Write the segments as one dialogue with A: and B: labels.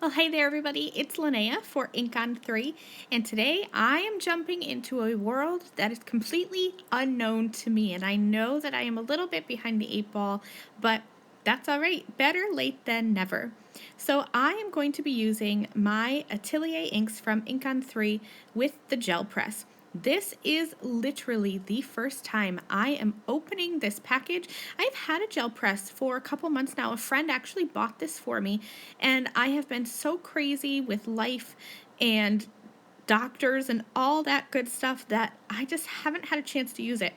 A: Well, hey there, everybody. It's Linnea for Ink on 3, and today I am jumping into a world that is completely unknown to me, and I know that I am a little bit behind the eight ball, but that's all right. Better late than never. So I am going to be using my Atelier Inks from Ink on 3 with the gel press. This is literally the first time I am opening this package. I've had a gel press for a couple months now. A friend actually bought this for me, and I have been so crazy with life and doctors and all that good stuff that I just haven't had a chance to use it.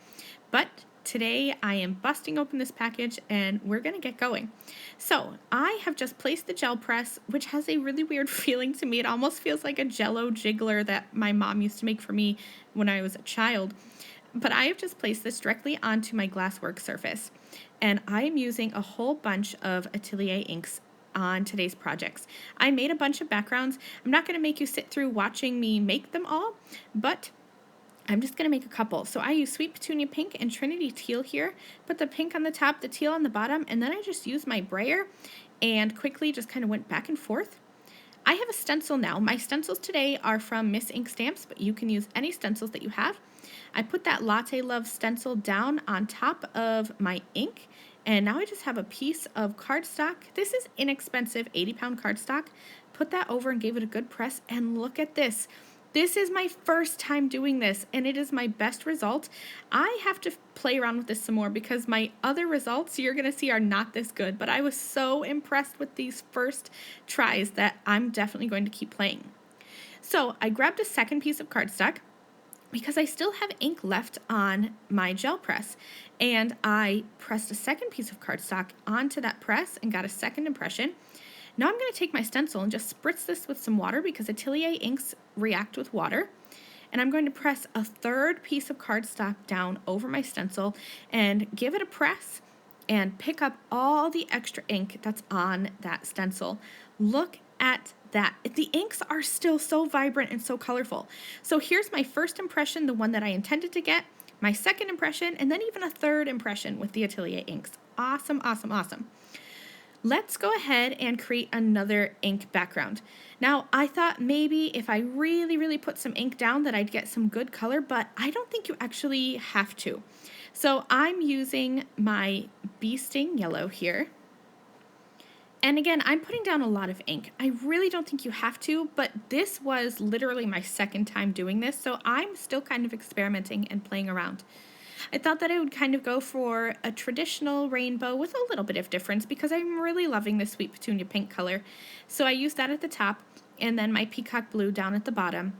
A: But today I am busting open this package and we're going to get going. So I have just placed the gel press, which has a really weird feeling to me. It almost feels like a Jello jiggler that my mom used to make for me when I was a child. But I have just placed this directly onto my glasswork surface, and I am using a whole bunch of Atelier inks on today's projects. I made a bunch of backgrounds. I'm not going to make you sit through watching me make them all, but I'm just going to make a couple. So I use Sweet Petunia Pink and Trinity Teal here. Put the pink on the top, the teal on the bottom, and then I just used my brayer and quickly just kind of went back and forth. I have a stencil now. My stencils today are from Miss Ink Stamps, but you can use any stencils that you have. I put that Latte Love stencil down on top of my ink, and now I just have a piece of cardstock. This is inexpensive 80-pound cardstock. Put that over and gave it a good press, and look at this. This is my first time doing this, and it is my best result. I have to play around with this some more because my other results you're going to see are not this good, but I was so impressed with these first tries that I'm definitely going to keep playing. So I grabbed a second piece of cardstock because I still have ink left on my gel press, and I pressed a second piece of cardstock onto that press and got a second impression. Now I'm going to take my stencil and just spritz this with some water because Atelier inks react with water. And I'm going to press a third piece of cardstock down over my stencil and give it a press and pick up all the extra ink that's on that stencil. Look at that. The inks are still so vibrant and so colorful. So here's my first impression, the one that I intended to get, my second impression, and then even a third impression with the Atelier inks. Awesome, awesome, awesome. Let's go ahead and create another ink background. Now, I thought maybe if I really put some ink down that I'd get some good color, but I don't think you actually have to. So I'm using my Bee Sting Yellow here. And again, I'm putting down a lot of ink. I really don't think you have to, but this was literally my second time doing this, so I'm still kind of experimenting and playing around. I thought that I would kind of go for a traditional rainbow with a little bit of difference because I'm really loving this Sweet Petunia Pink color. So I used that at the top and then my Peacock Blue down at the bottom.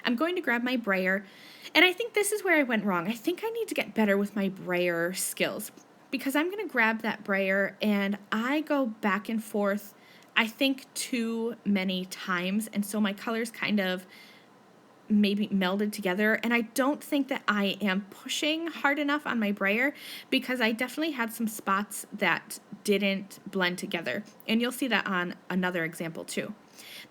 A: I'm going to grab my brayer, and I think this is where I went wrong. I think I need to get better with my brayer skills because I'm going to grab that brayer and I go back and forth, I think, too many times, and so my colors kind of maybe melded together, and I don't think that I am pushing hard enough on my brayer because I definitely had some spots that didn't blend together, and you'll see that on another example too.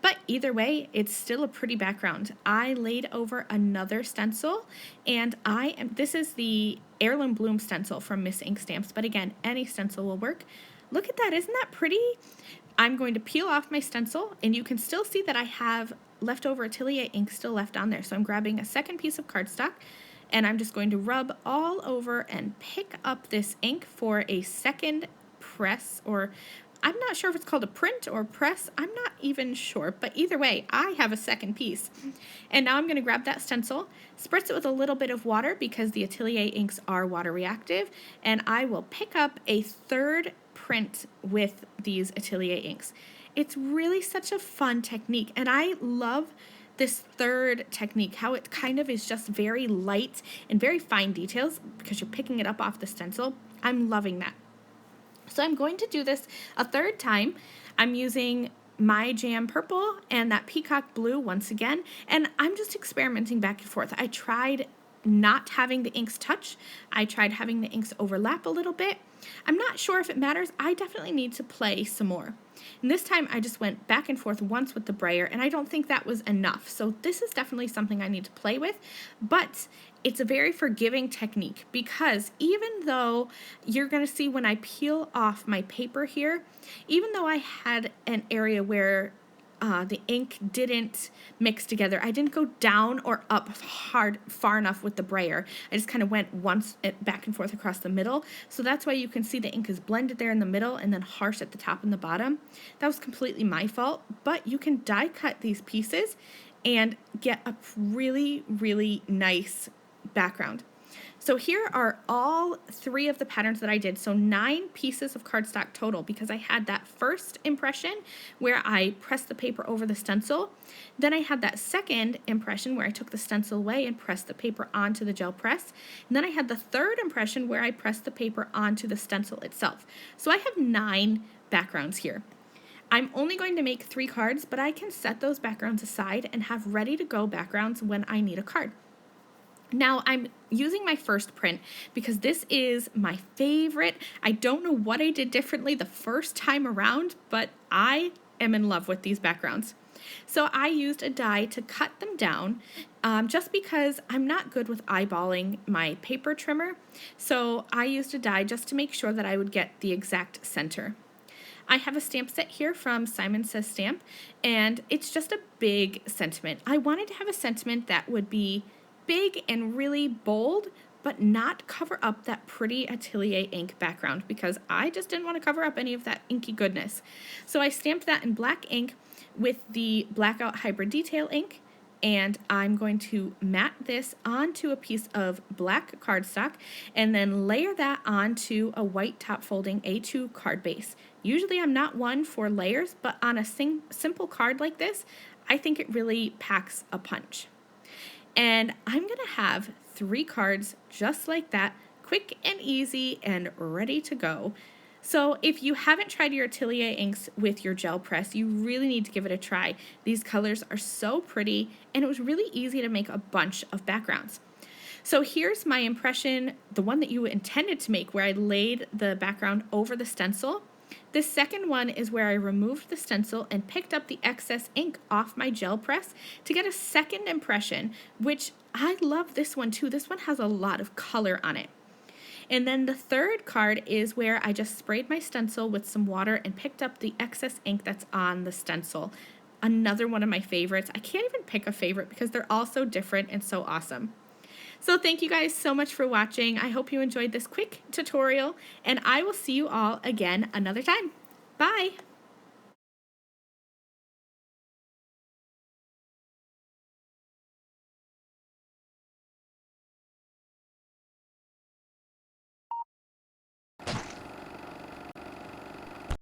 A: But either way, it's still a pretty background. I laid over another stencil, and this is the Heirloom Bloom stencil from Miss Ink Stamps, but again, any stencil will work. Look at that, isn't that pretty? I'm going to peel off my stencil, and you can still see that I have leftover Atelier ink still left on there. So I'm grabbing a second piece of cardstock, and I'm just going to rub all over and pick up this ink for a second press, or I'm not sure if it's called a print or press. I'm not even sure, but either way, I have a second piece. And now I'm going to grab that stencil, spritz it with a little bit of water because the Atelier inks are water reactive, and I will pick up a third print with these Atelier inks. It's really such a fun technique, and I love this third technique, how it kind of is just very light and very fine details because you're picking it up off the stencil. I'm loving that. So I'm going to do this a third time. I'm using my Jam Purple and that Peacock Blue once again, and I'm just experimenting back and forth. I tried not having the inks touch. I tried having the inks overlap a little bit. I'm not sure if it matters. I definitely need to play some more. And this time I just went back and forth once with the brayer, and I don't think that was enough. So this is definitely something I need to play with, but it's a very forgiving technique because even though you're going to see when I peel off my paper here, even though I had an area where the ink didn't mix together. I didn't go down or up far enough with the brayer. I just kind of went once back and forth across the middle. So that's why you can see the ink is blended there in the middle and then harsh at the top and the bottom. That was completely my fault, but you can die cut these pieces and get a really, really nice background. So here are all 3 of the patterns that I did. So 9 pieces of cardstock total, because I had that first impression where I pressed the paper over the stencil. Then I had that second impression where I took the stencil away and pressed the paper onto the gel press. And then I had the third impression where I pressed the paper onto the stencil itself. So I have 9 backgrounds here. I'm only going to make 3 cards, but I can set those backgrounds aside and have ready to go backgrounds when I need a card. Now I'm using my first print because this is my favorite. I don't know what I did differently the first time around, but I am in love with these backgrounds. So I used a die to cut them down just because I'm not good with eyeballing my paper trimmer. So I used a die just to make sure that I would get the exact center. I have a stamp set here from Simon Says Stamp, and it's just a big sentiment. I wanted to have a sentiment that would be big and really bold, but not cover up that pretty Atelier ink background because I just didn't want to cover up any of that inky goodness. So I stamped that in black ink with the Blackout Hybrid Detail ink, and I'm going to mat this onto a piece of black cardstock and then layer that onto a white top folding A2 card base. Usually I'm not one for layers, but on a simple card like this, I think it really packs a punch. And I'm going to have 3 cards just like that, quick and easy and ready to go. So if you haven't tried your Atelier inks with your gel press, you really need to give it a try. These colors are so pretty, and it was really easy to make a bunch of backgrounds. So here's my impression, the one that you intended to make, where I laid the background over the stencil. The second one is where I removed the stencil and picked up the excess ink off my gel press to get a second impression, which I love this one too. This one has a lot of color on it. And then the third card is where I just sprayed my stencil with some water and picked up the excess ink that's on the stencil. Another one of my favorites. I can't even pick a favorite because they're all so different and so awesome. So thank you guys so much for watching. I hope you enjoyed this quick tutorial, and I will see you all again another time. Bye!